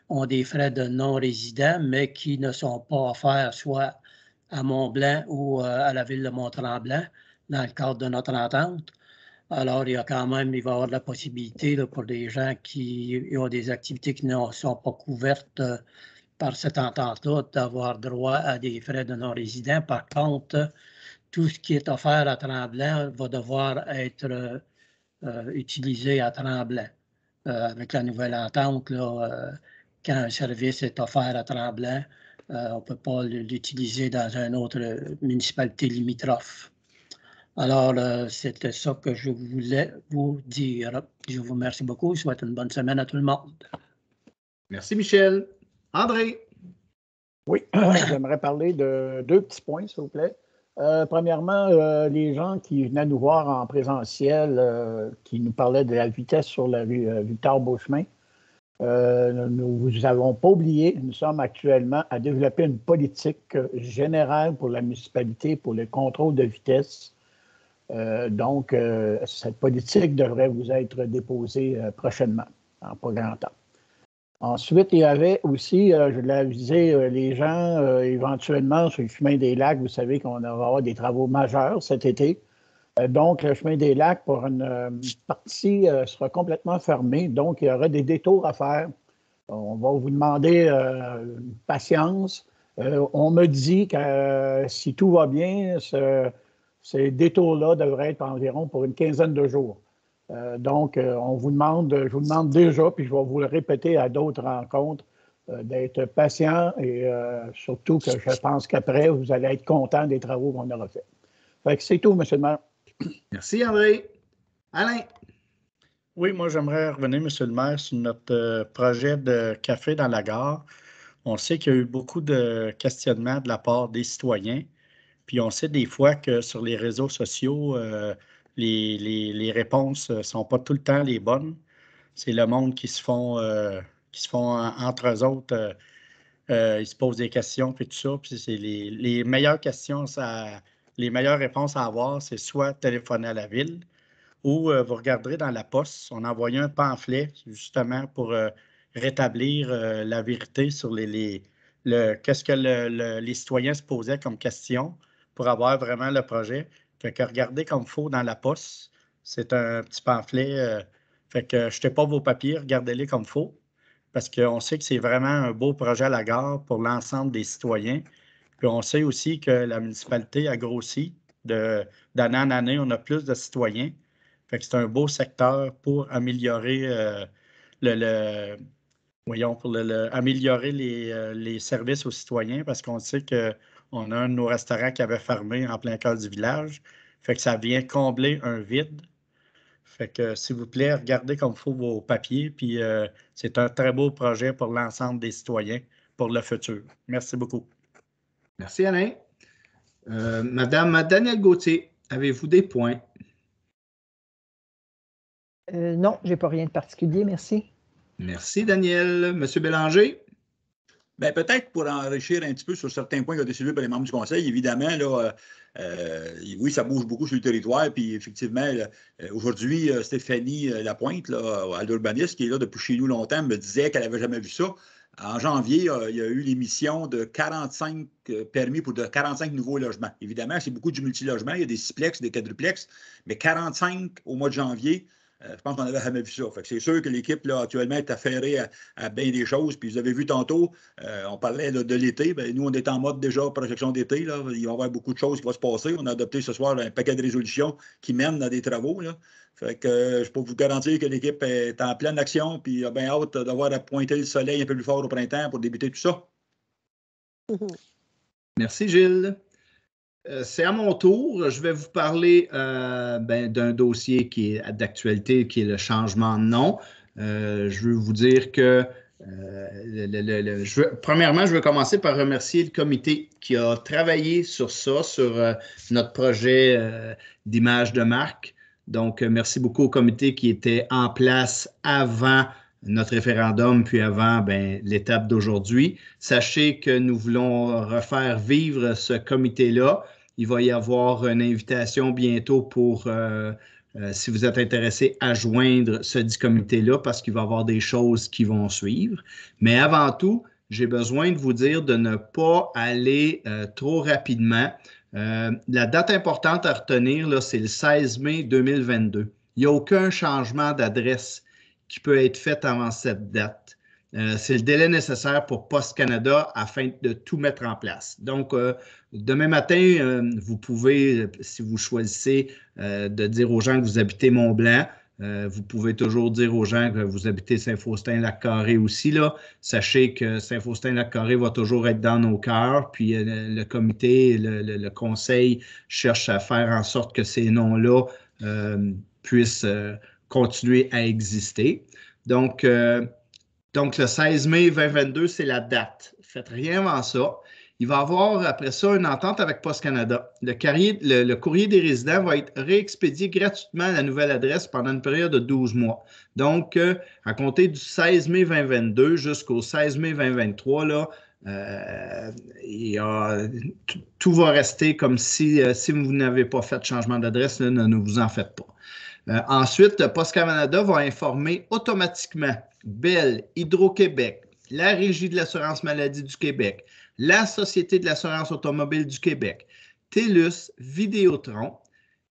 ont des frais de non-résidents, mais qui ne sont pas offerts soit à Mont-Blanc ou à la ville de Mont-Tremblant dans le cadre de notre entente. Alors, il va y avoir de la possibilité là, pour des gens qui ont des activités qui ne sont pas couvertes par cette entente-là d'avoir droit à des frais de non-résidents. Par contre, tout ce qui est offert à Tremblant va devoir être utilisé à Tremblant. Avec la nouvelle entente, là, quand un service est offert à Tremblant, on ne peut pas l'utiliser dans une autre municipalité limitrophe. Alors, c'était ça que je voulais vous dire. Je vous remercie beaucoup. Je souhaite une bonne semaine à tout le monde. Merci, Michel. André. Oui, j'aimerais parler de 2 petits points, s'il vous plaît. Premièrement, les gens qui venaient nous voir en présentiel, qui nous parlaient de la vitesse sur la rue Victor-Beauchemin, nous n'avons pas oublié, nous sommes actuellement à développer une politique générale pour la municipalité pour le contrôle de vitesse. Donc, cette politique devrait vous être déposée prochainement, en pas grand temps. Ensuite, il y avait aussi, je l'ai avisé, les gens, éventuellement, sur le chemin des Lacs, vous savez qu'on va avoir des travaux majeurs cet été. Donc, le chemin des Lacs, pour une partie, sera complètement fermé. Donc, il y aura des détours à faire. On va vous demander patience. On me dit que si tout va bien, ces détours-là devraient être environ pour une quinzaine de jours. Donc, je vous demande déjà, puis je vais vous le répéter à d'autres rencontres, d'être patient et surtout que je pense qu'après, vous allez être content des travaux qu'on aura faits. Fait que c'est tout, M. le maire. Merci, André. Alain. Oui, moi, j'aimerais revenir, M. le maire, sur notre projet de café dans la gare. On sait qu'il y a eu beaucoup de questionnements de la part des citoyens. Puis on sait des fois que sur les réseaux sociaux, les réponses ne sont pas tout le temps les bonnes. C'est le monde qui se font entre eux autres, ils se posent des questions, puis tout ça. Puis c'est les meilleures questions, les meilleures réponses à avoir, c'est soit téléphoner à la ville ou vous regarderez dans la poste, on a envoyé un pamphlet justement pour rétablir la vérité sur qu'est-ce que les citoyens se posaient comme question pour avoir vraiment le projet. Fait que regardez comme il faut dans la poste. C'est un petit pamphlet. Fait que jetez pas vos papiers, regardez-les comme il faut. Parce qu'on sait que c'est vraiment un beau projet à la gare pour l'ensemble des citoyens. Puis on sait aussi que la municipalité a grossi. D'année en année, on a plus de citoyens. Fait que c'est un beau secteur pour améliorer améliorer les services aux citoyens parce qu'on sait qu'on a un de nos restaurants qui avait fermé en plein cœur du village. Fait que ça vient combler un vide. Fait que, s'il vous plaît, regardez comme il faut vos papiers. Puis c'est un très beau projet pour l'ensemble des citoyens pour le futur. Merci beaucoup. Merci, Alain. Madame Danielle Gauthier, avez-vous des points? Non, je n'ai pas rien de particulier, merci. Merci, Daniel. Monsieur Bélanger? Bien, peut-être pour enrichir un petit peu sur certains points qui ont été soulevés par les membres du Conseil, évidemment, là, oui, ça bouge beaucoup sur le territoire. Puis, effectivement, aujourd'hui, Stéphanie Lapointe, là, à l'urbanisme, qui est là depuis chez nous longtemps, me disait qu'elle n'avait jamais vu ça. En janvier, il y a eu l'émission de 45 permis pour de 45 nouveaux logements. Évidemment, c'est beaucoup du multilogement. Il y a des sixplex, des quadruplex, mais 45 au mois de janvier, je pense qu'on n'avait jamais vu ça. Fait que c'est sûr que l'équipe, là, actuellement, est affairée à bien des choses. Puis vous avez vu tantôt, on parlait de l'été. Bien, nous, on est en mode déjà projection d'été. Là. Il va y avoir beaucoup de choses qui vont se passer. On a adopté ce soir un paquet de résolutions qui mènent à des travaux. Là. Fait que je peux vous garantir que l'équipe est en pleine action. Puis a bien hâte d'avoir à pointer le soleil un peu plus fort au printemps pour débuter tout ça. Merci, Gilles. C'est à mon tour. Je vais vous parler d'un dossier qui est d'actualité, qui est le changement de nom. Je veux vous dire que, premièrement, je veux commencer par remercier le comité qui a travaillé sur ça, sur notre projet d'image de marque. Donc, merci beaucoup au comité qui était en place avant notre référendum, puis avant l'étape d'aujourd'hui. Sachez que nous voulons refaire vivre ce comité-là. Il va y avoir une invitation bientôt pour, si vous êtes intéressé, à joindre ce dit comité-là, parce qu'il va y avoir des choses qui vont suivre. Mais avant tout, j'ai besoin de vous dire de ne pas aller trop rapidement. La date importante à retenir, là, c'est le 16 mai 2022. Il n'y a aucun changement d'adresse qui peut être fait avant cette date. C'est le délai nécessaire pour Poste Canada afin de tout mettre en place. Donc, demain matin, vous pouvez, si vous choisissez de dire aux gens que vous habitez Mont-Blanc, vous pouvez toujours dire aux gens que vous habitez Saint-Faustin-Lac-Carré aussi. Là. Sachez que Saint-Faustin-Lac-Carré va toujours être dans nos cœurs, puis le comité, le conseil cherche à faire en sorte que ces noms-là puissent continuer à exister. Donc, le 16 mai 2022, c'est la date. Faites rien avant ça. Il va y avoir, après ça, une entente avec Poste Canada. Le courrier des résidents va être réexpédié gratuitement à la nouvelle adresse pendant une période de 12 mois. Donc, à compter du 16 mai 2022 jusqu'au 16 mai 2023, là, tout va rester comme si vous n'avez pas fait de changement d'adresse, ne vous en faites pas. Ensuite, Poste Canada va informer automatiquement Bell, Hydro-Québec, la Régie de l'assurance maladie du Québec, la Société de l'assurance automobile du Québec, TELUS, Vidéotron.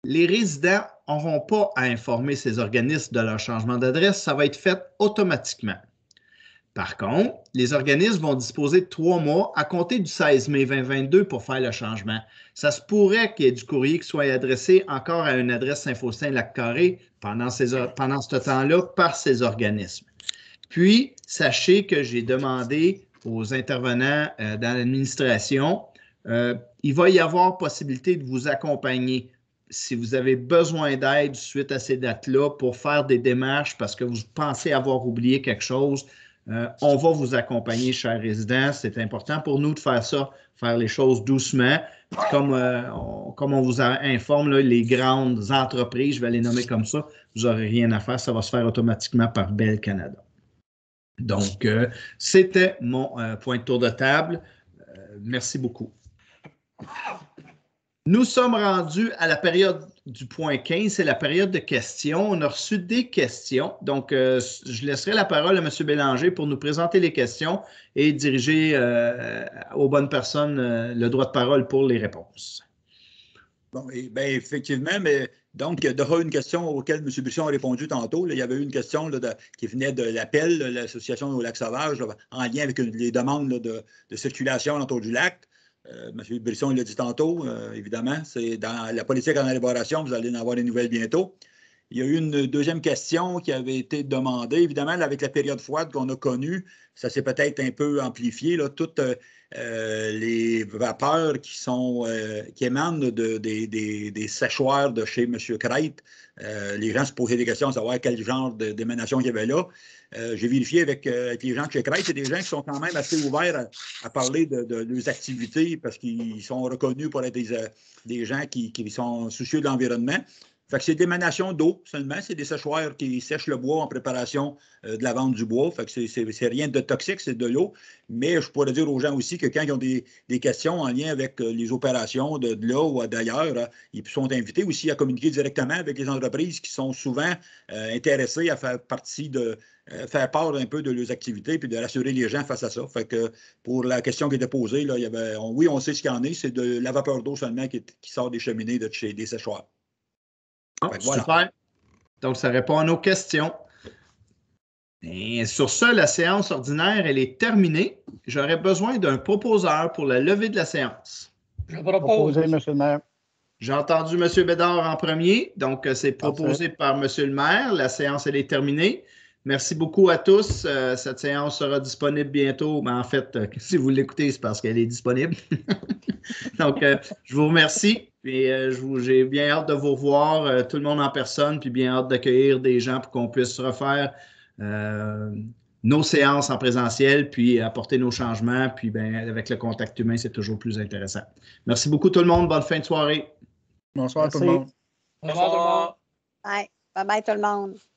Les résidents n'auront pas à informer ces organismes de leur changement d'adresse, ça va être fait automatiquement. Par contre, les organismes vont disposer de 3 mois à compter du 16 mai 2022 pour faire le changement. Ça se pourrait qu'il y ait du courrier qui soit adressé encore à une adresse Saint-Faustin-Lac-Carré pendant ce temps-là par ces organismes. Puis, sachez que j'ai demandé aux intervenants dans l'administration, il va y avoir possibilité de vous accompagner si vous avez besoin d'aide suite à ces dates-là pour faire des démarches parce que vous pensez avoir oublié quelque chose. On va vous accompagner, chers résidents. C'est important pour nous de faire ça, faire les choses doucement. Comme on vous informe, là, les grandes entreprises, je vais les nommer comme ça, vous n'aurez rien à faire, ça va se faire automatiquement par Bell Canada. Donc, c'était mon point de tour de table. Merci beaucoup. Nous sommes rendus à la période du point 15, c'est la période de questions. On a reçu des questions. Donc, je laisserai la parole à M. Bélanger pour nous présenter les questions et diriger aux bonnes personnes le droit de parole pour les réponses. Bon, bien, effectivement, mais donc, il y a une question auquel M. Buisson a répondu tantôt. Là, il y avait eu une question là, qui venait de l'APEL, l'Association au lac Sauvage, là, en lien avec les demandes là, de circulation autour du lac. M. Brisson l'a dit tantôt, évidemment, c'est dans la politique en élaboration, vous allez en avoir des nouvelles bientôt. Il y a eu une deuxième question qui avait été demandée. Évidemment, là, avec la période froide qu'on a connue, ça s'est peut-être un peu amplifié. Là, toutes les vapeurs qui émanent des séchoirs de chez M. Crête, les gens se posaient des questions à savoir quel genre d'émanation il y avait là. J'ai vérifié avec les gens de chez Crête, c'est des gens qui sont quand même assez ouverts à parler de leurs activités parce qu'ils sont reconnus pour être des gens qui sont soucieux de l'environnement. Fait que c'est d'émanation d'eau seulement. C'est des séchoirs qui sèchent le bois en préparation de la vente du bois. Fait que c'est rien de toxique, c'est de l'eau. Mais je pourrais dire aux gens aussi que quand ils ont des questions en lien avec les opérations de là ou d'ailleurs, ils sont invités aussi à communiquer directement avec les entreprises qui sont souvent intéressées à faire partie de faire part un peu de leurs activités puis de rassurer les gens face à ça. Fait que pour la question qui était posée, là, oui, on sait ce qu'il y en est. C'est de la vapeur d'eau seulement qui sort des cheminées de chez des séchoirs. Oh, voilà. Super. Donc, ça répond à nos questions. Et sur ce, la séance ordinaire, elle est terminée. J'aurais besoin d'un proposeur pour la levée de la séance. Je propose. Proposé, M. le maire. J'ai entendu M. Bédard en premier. Donc, c'est proposé par M. le maire. La séance, elle est terminée. Merci beaucoup à tous. Cette séance sera disponible bientôt. Mais en fait, si vous l'écoutez, c'est parce qu'elle est disponible. Donc, je vous remercie. Puis, j'ai bien hâte de vous revoir, tout le monde en personne, puis bien hâte d'accueillir des gens pour qu'on puisse refaire nos séances en présentiel, puis apporter nos changements. Puis, bien, avec le contact humain, c'est toujours plus intéressant. Merci beaucoup tout le monde. Bonne fin de soirée. Bonsoir Merci. tout le monde. Au revoir. Bye. Bye bye tout le monde.